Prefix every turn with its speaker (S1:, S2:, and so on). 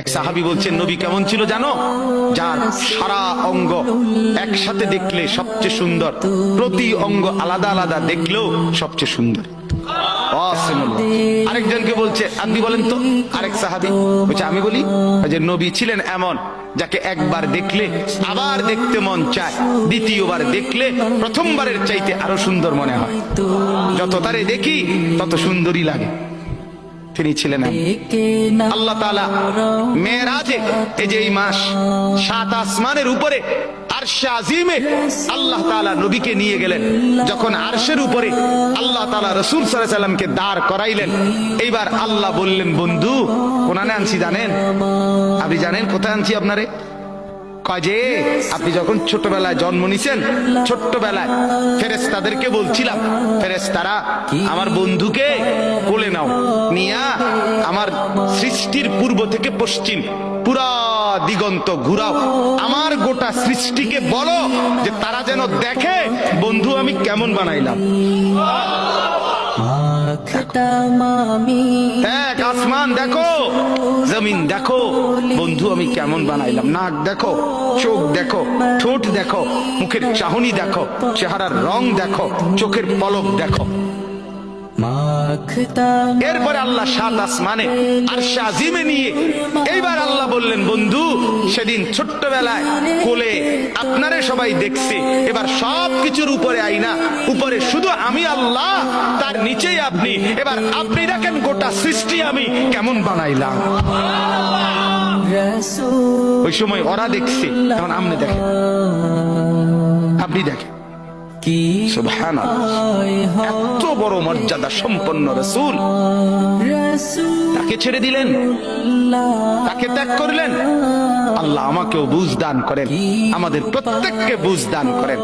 S1: এক সাহাবী বলছেন, নবী কেমন ছিল জানো? যার সারা অঙ্গ একসাথে দেখলে সবচেয়ে সুন্দর, প্রতি অঙ্গ আলাদা আলাদা দেখলেও সবচেয়ে সুন্দর। আরেকজনকে বলছে, আপনি বলেন তো। আরেক সাহাবী বলছে, আমি বলি যে নবী ছিলেন এমন যাকে একবার দেখলে আবার দেখতে মন চায়, দ্বিতীয়বার দেখলে প্রথমবারের চাইতে আরো সুন্দর মনে হয়, যত তারে দেখি তত সুন্দরই লাগে। তিনি ছিলেন আল্লাহ তাআলা মেরাজে, এই যে এই মাস 7 আসমানের উপরে আরশে আজিমে আল্লাহ তাআলা নবীকে নিয়ে গেলেন। যখন আরশের উপরে আল্লাহ তাআলা রাসূল সাল্লাল্লাহু আলাইহি ওয়াসাল্লামকে দাঁড় করাইলেন, এইবার আল্লাহ বললেন, বন্ধু কোনানে আনছি জানেন? আপনি জানেন কোথায় আনছি আপনারে? কাজে আপনি যখন ছোটবেলায় জন্ম নিছেন, ছোট্টবেলায় ফেরেশতাদেরকে বলছিলাম, ফেরেশতারা আমার বন্ধুকে কোলে নাও, নিয়া আমার সৃষ্টির পূর্ব থেকে পশ্চিম পুরা দিগন্ত ঘুরাও, আমার গোটা সৃষ্টিকে বলো যে তারা যেন দেখে বন্ধু আমি কেমন বানাইলাম। এক আসমান দেখো, জমিন দেখো, বন্ধু আমি কেমন বানাইলাম। নাক দেখো, চোখ দেখো, ঠোঁট দেখো, মুখের চাহনি দেখো, চেহারার রং দেখো, চোখের পলক দেখো। এরপরে আল্লাহ 7 আসমানে আরশে আজিমে নিয়ে এইবার আল্লাহ বললেন, বন্ধু সেদিন ছোট্টবেলায় কোলে আপনারে সবাই দেখছে, এবার সবকিছুর উপরে আইনা, উপরে শুধু আমি আল্লাহ, তার নিচেই আপনি। এবার আপনি দেখেন গোটা সৃষ্টি আমি কেমন বানাইলাম। ওই সময় ওরা দেখছে, এখন আপনি দেখেন, আপনি দেখেন। সুবহানাল্লাহ, এত বড় মর্যাদা সম্পন্ন রাসূল, তাকে ছেড়ে দিলেন, তাকে ত্যাগ করলেন। আল্লাহ আমাকেও বুঝ দান করেন, আমাদের প্রত্যেককে বুঝ দান করেন।